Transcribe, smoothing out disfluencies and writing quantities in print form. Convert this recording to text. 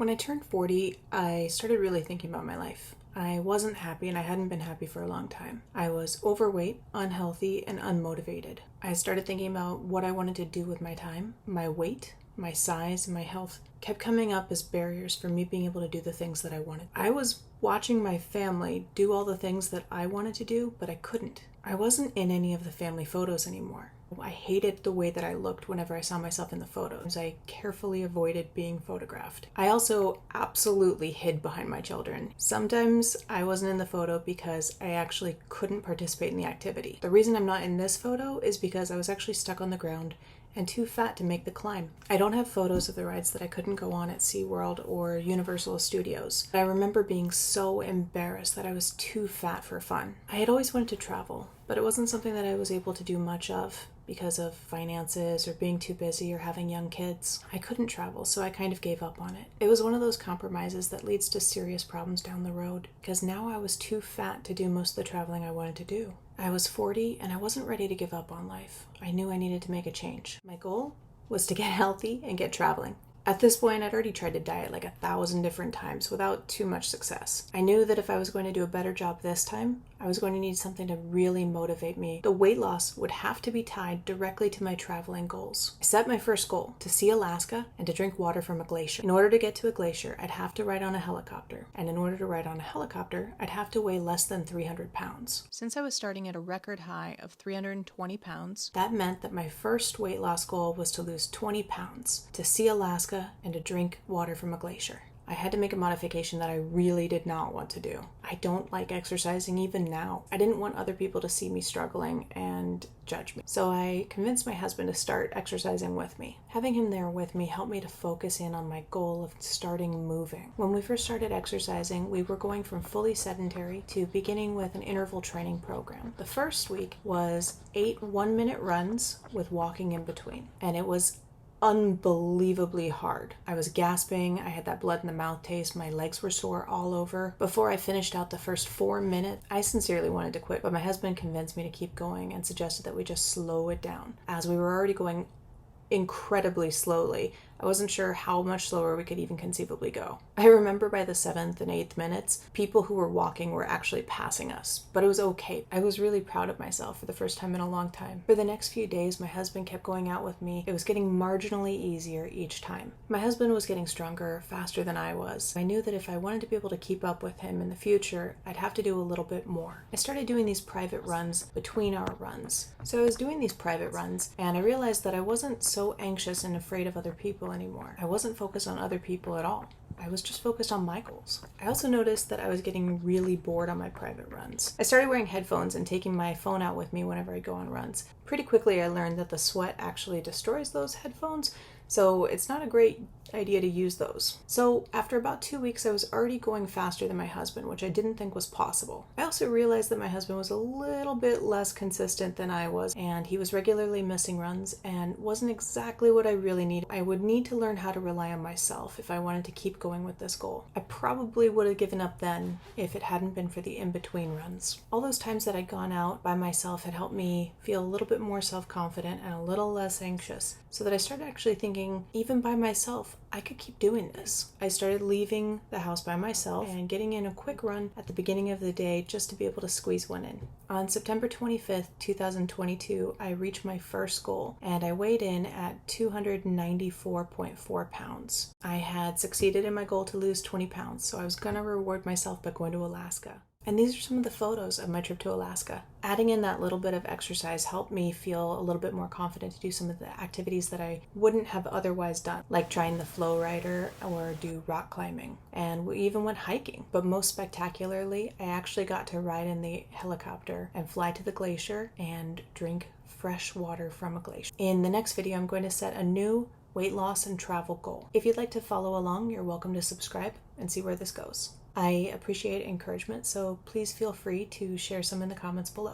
When I turned 40, I started really thinking about my life. I wasn't happy and I hadn't been happy for a long time. I was overweight, unhealthy, and unmotivated. I started thinking about what I wanted to do with my time. My weight, my size, and my health kept coming up as barriers for me being able to do the things that I wanted. I was watching my family do all the things that I wanted to do, but I couldn't. I wasn't in any of the family photos anymore. I hated the way that I looked whenever I saw myself in the photos. I carefully avoided being photographed. I also absolutely hid behind my children. Sometimes I wasn't in the photo because I actually couldn't participate in the activity. The reason I'm not in this photo is because I was actually stuck on the ground and too fat to make the climb. I don't have photos of the rides that I couldn't go on at SeaWorld or Universal Studios. I remember being so embarrassed that I was too fat for fun. I had always wanted to travel, but it wasn't something that I was able to do much of because of finances or being too busy or having young kids. I couldn't travel, so I kind of gave up on it. It was one of those compromises that leads to serious problems down the road because now I was too fat to do most of the traveling I wanted to do. I was 40 and I wasn't ready to give up on life. I knew I needed to make a change. My goal was to get healthy and get traveling. At this point, I'd already tried to diet like 1,000 different times without too much success. I knew that if I was going to do a better job this time, I was going to need something to really motivate me. The weight loss would have to be tied directly to my traveling goals. I set my first goal to see Alaska and to drink water from a glacier. In order to get to a glacier, I'd have to ride on a helicopter. And in order to ride on a helicopter, I'd have to weigh less than 300 pounds. Since I was starting at a record high of 320 pounds, that meant that my first weight loss goal was to lose 20 pounds, to see Alaska, and to drink water from a glacier. I had to make a modification that I really did not want to do. I don't like exercising even now. I didn't want other people to see me struggling and judge me. So I convinced my husband to start exercising with me. Having him there with me helped me to focus in on my goal of starting moving. When we first started exercising, we were going from fully sedentary to beginning with an interval training program. The first week was 8 one-minute runs with walking in between. And it was unbelievably hard. I was gasping, I had that blood in the mouth taste, my legs were sore all over. Before I finished out the first 4 minutes, I sincerely wanted to quit, but my husband convinced me to keep going and suggested that we just slow it down. As we were already going incredibly slowly, I wasn't sure how much slower we could even conceivably go. I remember by the 7th and 8th minutes, people who were walking were actually passing us, but it was okay. I was really proud of myself for the first time in a long time. For the next few days, my husband kept going out with me. It was getting marginally easier each time. My husband was getting stronger faster than I was. I knew that if I wanted to be able to keep up with him in the future, I'd have to do a little bit more. I started doing these private runs between our runs. So I was doing these private runs, and I realized that I wasn't so anxious and afraid of other people anymore. I wasn't focused on other people at all. I was just focused on my goals. I also noticed that I was getting really bored on my private runs. I started wearing headphones and taking my phone out with me whenever I go on runs. Pretty quickly I learned that the sweat actually destroys those headphones, so it's not a great idea to use those. So after about 2 weeks, I was already going faster than my husband, which I didn't think was possible. I also realized that my husband was a little bit less consistent than I was, and he was regularly missing runs and wasn't exactly what I really needed. I would need to learn how to rely on myself if I wanted to keep going with this goal. I probably would have given up then if it hadn't been for the in-between runs. All those times that I'd gone out by myself had helped me feel a little bit more self-confident and a little less anxious, so that I started actually thinking, even by myself, I could keep doing this. I started leaving the house by myself and getting in a quick run at the beginning of the day just to be able to squeeze one in. On September 25th, 2022, I reached my first goal and I weighed in at 294.4 pounds. I had succeeded in my goal to lose 20 pounds, so I was gonna reward myself by going to Alaska. And these are some of the photos of my trip to Alaska. Adding in that little bit of exercise helped me feel a little bit more confident to do some of the activities that I wouldn't have otherwise done, like trying the flow rider or do rock climbing. And we even went hiking. But most spectacularly, I actually got to ride in the helicopter and fly to the glacier and drink fresh water from a glacier. In the next video, I'm going to set a new weight loss and travel goal. If you'd like to follow along, you're welcome to subscribe and see where this goes. I appreciate encouragement, so please feel free to share some in the comments below.